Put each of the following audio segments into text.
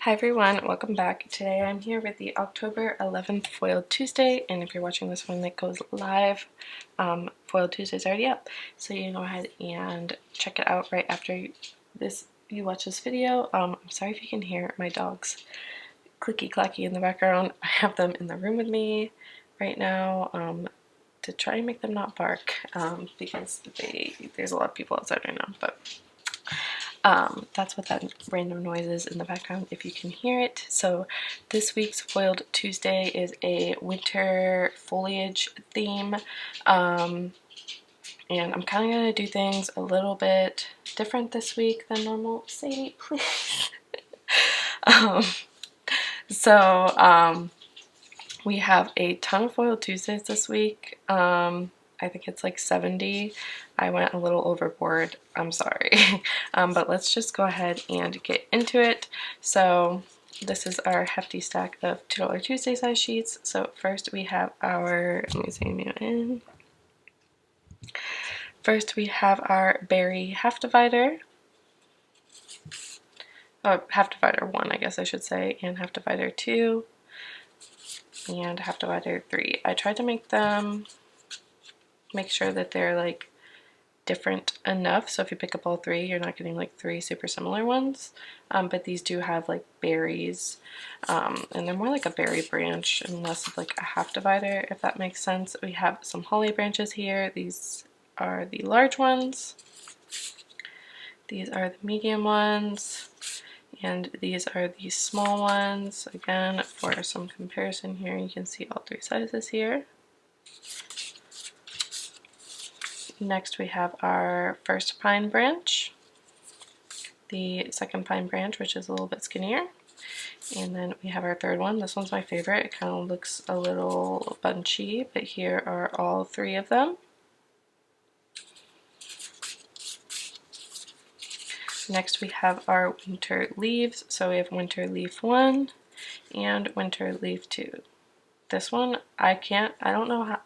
Hi everyone, welcome back. Today I'm here with the October 11th Foiled Tuesday, and if you're watching this one that goes live, Foiled Tuesday is already up, so you can go ahead and check it out right after you watch this video. I'm sorry if you can hear my dogs clicky clacky in the background. I have them in the room with me right now to try and make them not bark because there's a lot of people outside right now, but that's what that random noise is in the background if you can hear it. So this week's Foiled Tuesday is a winter foliage theme, and I'm kind of going to do things a little bit different this week than normal. Sadie, please. um, so we have a ton of Foiled Tuesdays this week. I think it's like 70. I went a little overboard, I'm sorry. But let's just go ahead and get into it. So this is our hefty stack of $2 Tuesday size sheets. So first we have our, let me zoom you in. First we have our berry half divider. Half divider 1, I guess I should say, and half divider 2, and half divider 3. I tried to make sure that they're like different enough, so if you pick up all three you're not getting like three super similar ones, but these do have like berries, and they're more like a berry branch and less of like a half divider, if that makes sense. We have some holly branches here. These are the large ones, these are the medium ones, and these are the small ones. Again, for some comparison here, you can see all three sizes here. Next we have our first pine branch, the second pine branch, which is a little bit skinnier, and then we have our third one. This one's my favorite. It kind of looks a little bunchy, but here are all three of them. Next we have our winter leaves. So we have winter leaf 1 and winter leaf 2. This one I don't know how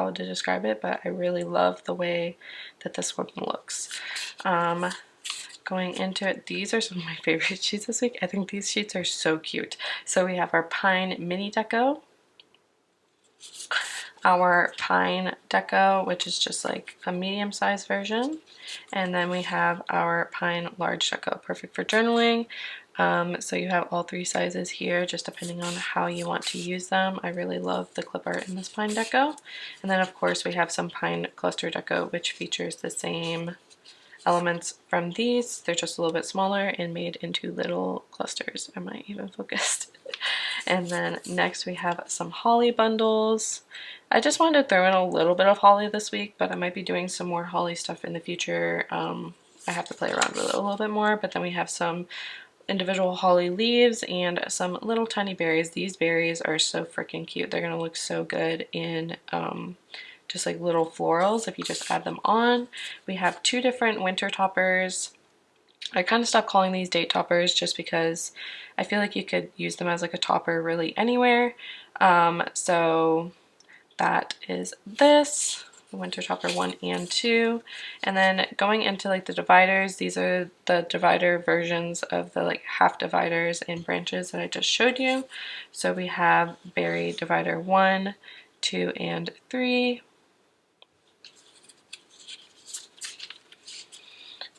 to describe it, but I really love the way that this one looks. Going into it, these are some of my favorite sheets this week. I think these sheets are so cute. So we have our pine mini deco, our pine deco, which is just like a medium-sized version, and then we have our pine large deco, perfect for journaling. So you have all three sizes here, just depending on how you want to use them. I really love the clip art in this pine deco. And then of course we have some pine cluster deco, which features the same elements from these. They're just a little bit smaller and made into little clusters. Am I even focused? And then next we have some holly bundles. I just wanted to throw in a little bit of holly this week, but I might be doing some more holly stuff in the future. I have to play around with it a little bit more, but then we have some individual holly leaves and some little tiny berries. These berries are so freaking cute. They're gonna look so good in just like little florals if you just add them on. We have two different winter toppers. I kind of stopped calling these date toppers just because I feel like you could use them as like a topper really anywhere. So that is this. Winter topper 1 and 2, and then going into like the dividers, these are the divider versions of the like half dividers and branches that I just showed you. So we have berry divider 1, 2, and 3.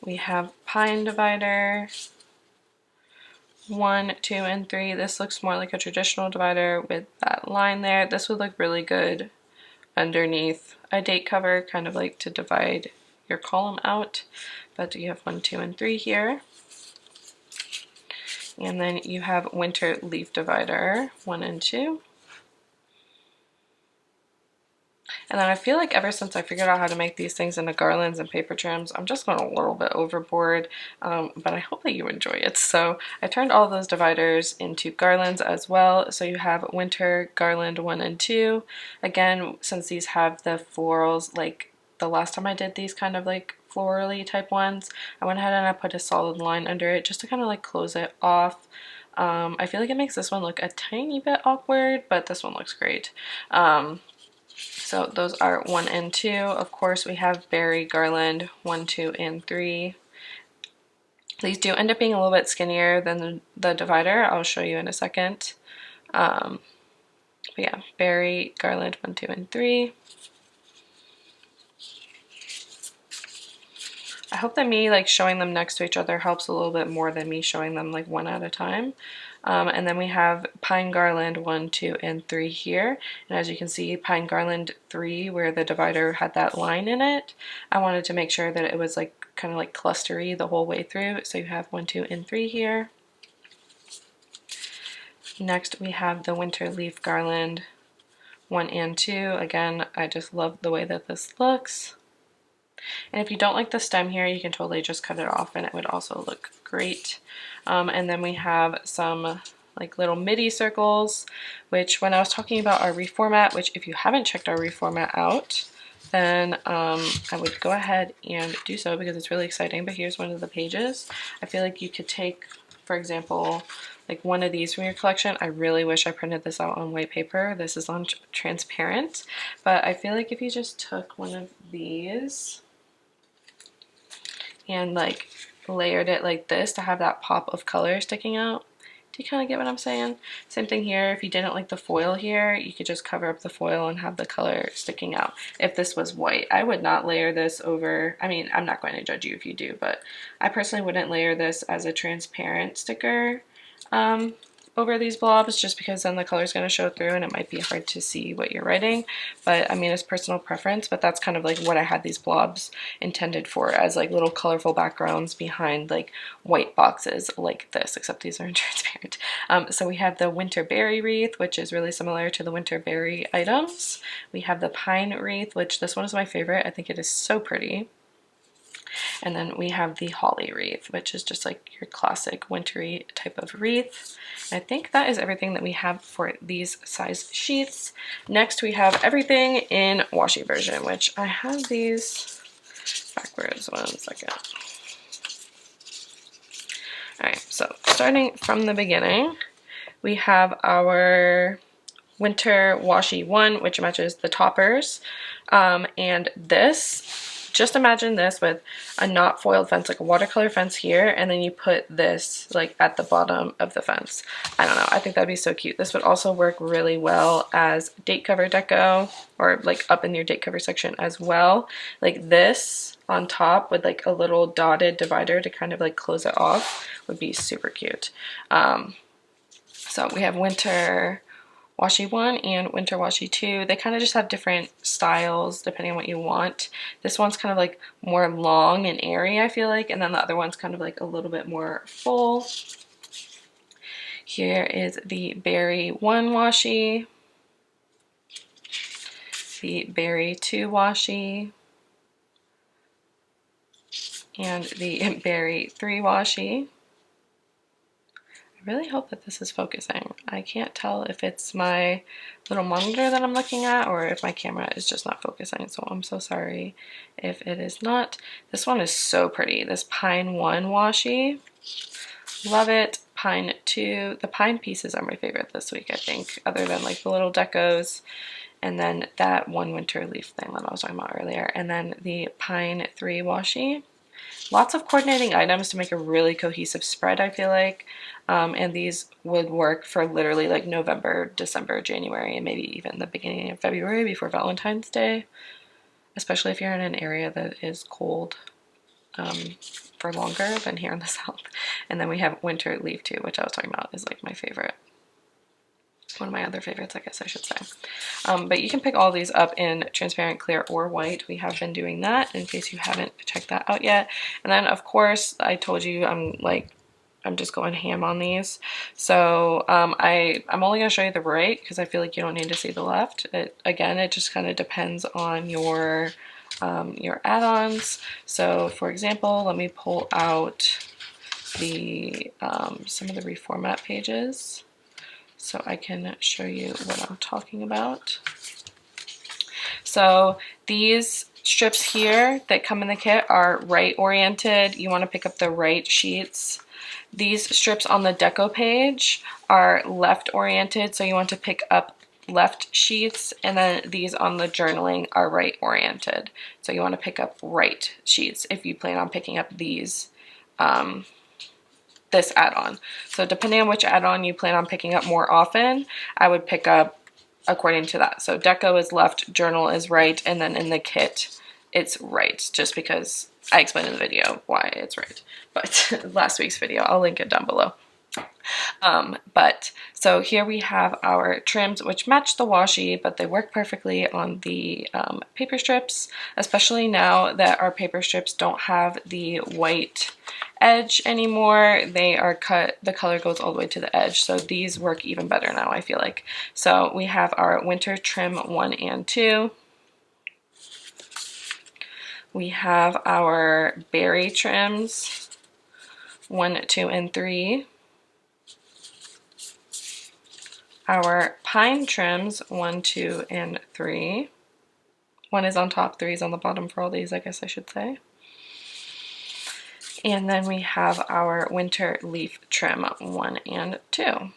We have pine divider 1, 2, and 3. This looks more like a traditional divider with that line there. This would look really good underneath a date cover, kind of like to divide your column out. But you have 1, 2, and 3 here. And then you have winter leaf divider 1 and 2. And then I feel like ever since I figured out how to make these things into garlands and paper trims, I'm just going a little bit overboard, but I hope that you enjoy it. So I turned all those dividers into garlands as well. So you have winter garland 1 and 2. Again, since these have the florals, like the last time I did these kind of like florally type ones, I went ahead and I put a solid line under it just to kind of like close it off. I feel like it makes this one look a tiny bit awkward, but this one looks great. So those are 1 and 2. Of course, we have berry garland 1, 2, and 3. These do end up being a little bit skinnier than the divider. I'll show you in a second. But yeah, berry, garland 1, 2, and 3. I hope that me like showing them next to each other helps a little bit more than me showing them like one at a time. And then we have pine garland 1, 2, and 3 here. And as you can see, pine garland 3, where the divider had that line in it, I wanted to make sure that it was like kind of like clustery the whole way through. So you have 1, 2, and 3 here. Next we have the winter leaf garland 1 and 2. Again, I just love the way that this looks. And if you don't like the stem here, you can totally just cut it off and it would also look great. And then we have some like little midi circles, which when I was talking about our reformat, which if you haven't checked our reformat out, then I would go ahead and do so because it's really exciting. But here's one of the pages. I feel like you could take, for example, like one of these from your collection. I really wish I printed this out on white paper. This is on transparent, but I feel like if you just took one of these and like layered it like this to have that pop of color sticking out. Do you kind of get what I'm saying? Same thing here. If you didn't like the foil here, you could just cover up the foil and have the color sticking out. If this was white, I would not layer this over. I mean, I'm not going to judge you if you do, but I personally wouldn't layer this as a transparent sticker over these blobs, just because then the color is going to show through and it might be hard to see what you're writing. But I mean, it's personal preference, but that's kind of like what I had these blobs intended for, as like little colorful backgrounds behind like white boxes like this, except these aren't transparent. So we have the winter berry wreath, which is really similar to the winter berry items. We have the pine wreath, which this one is my favorite. I think it is so pretty. And then we have the holly wreath, which is just like your classic wintry type of wreath. And I think that is everything that we have for these size sheets. Next we have everything in washi version, which I have these backwards. 1 second. Alright, so starting from the beginning, we have our winter washi 1, which matches the toppers. And this, just imagine this with a not foiled fence, like a watercolor fence here, and then you put this like at the bottom of the fence. I don't know, I think that'd be so cute. This would also work really well as date cover deco, or like up in your date cover section as well. Like this on top with like a little dotted divider to kind of like close it off would be super cute. So we have winter washi 1 and winter washi 2. They kind of just have different styles depending on what you want. This one's kind of like more long and airy, I feel like, and then the other one's kind of like a little bit more full. Here is the berry 1 washi, the berry 2 washi, and the berry 3 washi. I really hope that this is focusing. I can't tell if it's my little monitor that I'm looking at or if my camera is just not focusing, so I'm so sorry if it is not. This one is so pretty. This pine 1 washi, love it. Pine 2, the pine pieces are my favorite this week, I think, other than like the little decos, and then that one winter leaf thing that I was talking about earlier, and then the pine 3 washi. Lots of coordinating items to make a really cohesive spread, I feel like. And these would work for literally like November, December, January, and maybe even the beginning of February before Valentine's Day, especially if you're in an area that is cold for longer than here in the South. And then we have winter leaf 2, which I was talking about is like my favorite. One of my other favorites, I guess I should say. But you can pick all these up in transparent, clear, or white. We have been doing that in case you haven't checked that out yet. And then of course, I told you I'm just going ham on these. So I'm only going to show you the right because I feel like you don't need to see the left. Again, it just kind of depends on your add-ons. So for example, let me pull out the some of the reformat pages so I can show you what I'm talking about. So these strips here that come in the kit are right oriented. You want to pick up the right sheets. These strips on the deco page are left oriented, so you want to pick up left sheets, and then these on the journaling are right oriented, so you want to pick up right sheets if you plan on picking up these this add-on. So depending on which add-on you plan on picking up more often, I would pick up according to that. So deco is left, journal is right, and then in the kit it's right, just because I explained in the video why it's right. But last week's video, I'll link it down below. But so here we have our trims, which match the washi, but they work perfectly on the paper strips, especially now that our paper strips don't have the white edge anymore. They are cut, the color goes all the way to the edge, so these work even better now, I feel like. So we have our winter trim 1 and 2. We have our berry trims 1, 2, and 3. Our pine trims 1, 2, and 3. 1 is on top, 3 is on the bottom for all these, I guess I should say. And then we have our winter leaf trim 1 and 2.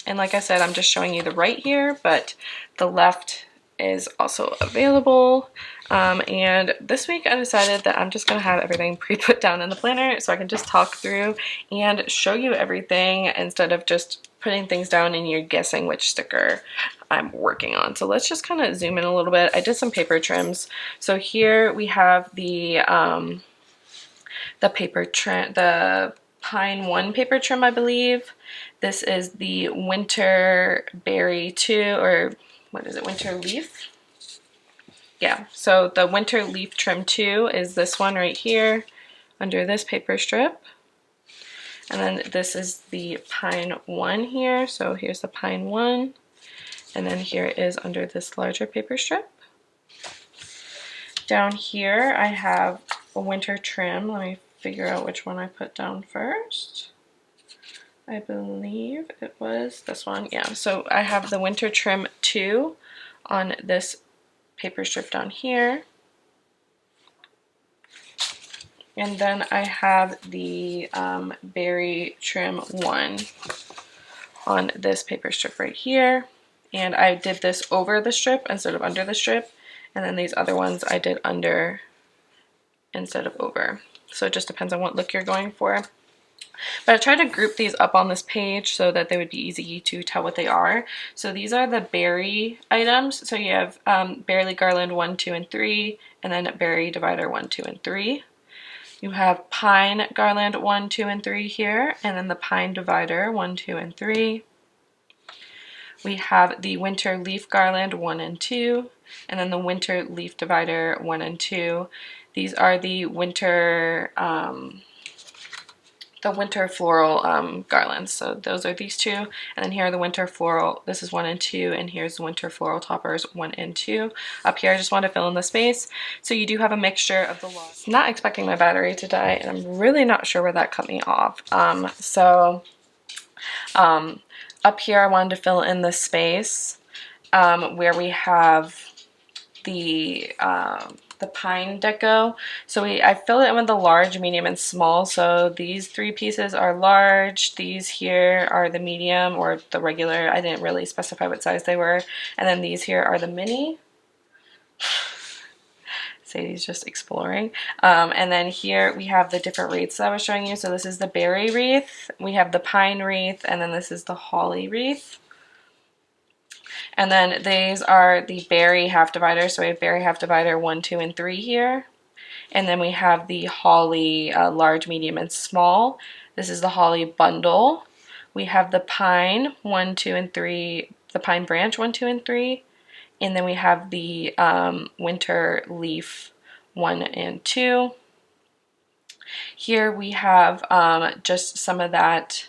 And like I said, I'm just showing you the right here, but the left is also available. And this week I decided that I'm just gonna have everything pre-put down in the planner so I can just talk through and show you everything instead of just putting things down and you're guessing which sticker I'm working on. So let's just kind of zoom in a little bit. I did some paper trims. So here we have the paper trim, the Pine 1 paper trim, I believe. This is the Winter Berry 2, or what is it, Winter Leaf? Yeah, so the Winter Leaf Trim 2 is this one right here under this paper strip. And then this is the Pine 1 here. So here's the Pine 1. And then here it is under this larger paper strip. Down here I have a winter trim. Let me figure out which one I put down first. I believe it was this one. Yeah, so I have the winter trim 2 on this paper strip down here. And then I have the berry trim 1 on this paper strip right here. And I did this over the strip instead of under the strip. And then these other ones I did under instead of over. So it just depends on what look you're going for. But I tried to group these up on this page so that they would be easy to tell what they are. So these are the berry items. So you have berry garland 1, 2, and 3, and then berry divider 1, 2, and 3. You have pine garland 1, 2, and 3 here, and then the pine divider 1, 2, and 3. We have the winter leaf garland 1 and 2, and then the winter leaf divider 1 and 2. These are the winter floral garlands. So those are these 2, and then here are the winter floral. This is 1 and 2, and here's the winter floral toppers 1 and 2. Up here I just want to fill in the space. So you do have a mixture of the lots. Not expecting my battery to die, and I'm really not sure where that cut me off. Up here I wanted to fill in the space where we have the pine deco. So I filled it in with the large, medium, and small. So these 3 pieces are large, these here are the medium or the regular. I didn't really specify what size they were. And then these here are the mini. Sadie's just exploring. And then here we have the different wreaths that I was showing you. So this is the berry wreath, we have the pine wreath, and then this is the holly wreath. And then these are the berry half divider. So we have berry half divider 1, 2, and 3 here. And then we have the holly large, medium, and small. This is the holly bundle. We have the pine 1, 2, and 3, the pine branch 1, 2, and 3. And then we have the winter leaf 1 and 2. Here we have just some of that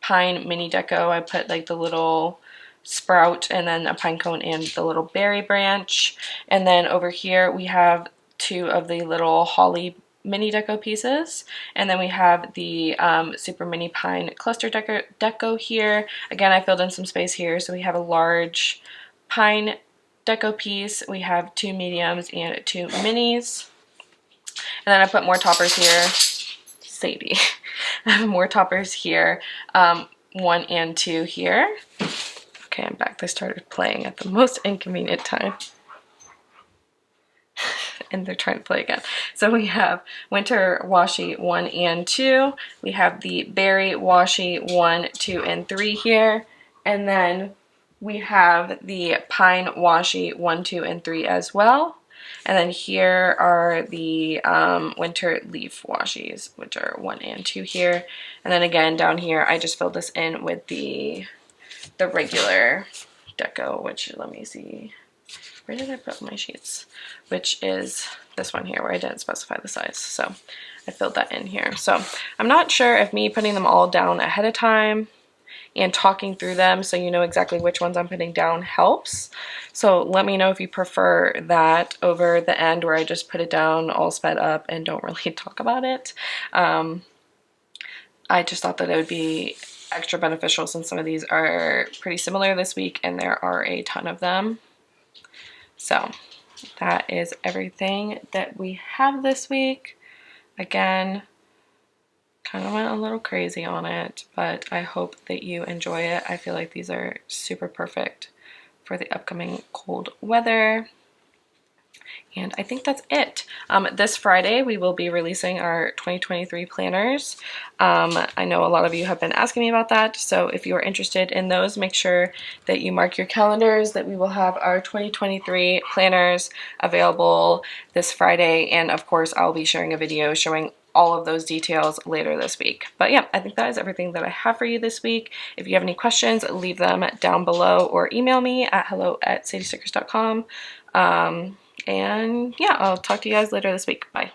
pine mini deco. I put like the little sprout and then a pine cone and the little berry branch. And then over here we have 2 of the little holly mini deco pieces, and then we have the super mini pine cluster deco here. Again, I filled in some space here, so we have a large pine deco piece, we have 2 mediums and 2 minis, and then I put more toppers here. Sadie. I have more toppers here, 1 and 2 here. Okay, I'm back. They started playing at the most inconvenient time. and they're trying to play again. So we have Winter Washi 1 and 2. We have the Berry Washi 1, 2, and 3 here. And then we have the Pine Washi 1, 2, and 3 as well. And then here are the Winter Leaf Washis, which are 1 and 2 here. And then again down here, I just filled this in with the regular deco, which, let me see, where did I put my sheets? Which is this one here, where I didn't specify the size. So I filled that in here. So I'm not sure if me putting them all down ahead of time and talking through them so you know exactly which ones I'm putting down helps. So let me know if you prefer that over the end where I just put it down all sped up and don't really talk about it. I just thought that it would be extra beneficial since some of these are pretty similar this week and there are a ton of them. So that is everything that we have this week. Again, kind of went a little crazy on it, but I hope that you enjoy it. I feel like these are super perfect for the upcoming cold weather. And I think that's it. This Friday, we will be releasing our 2023 planners. I know a lot of you have been asking me about that, so if you are interested in those, make sure that you mark your calendars that we will have our 2023 planners available this Friday. And of course, I'll be sharing a video showing all of those details later this week. But yeah, I think that is everything that I have for you this week. If you have any questions, leave them down below or email me at hello@sadiestickers.com. And yeah, I'll talk to you guys later this week. Bye.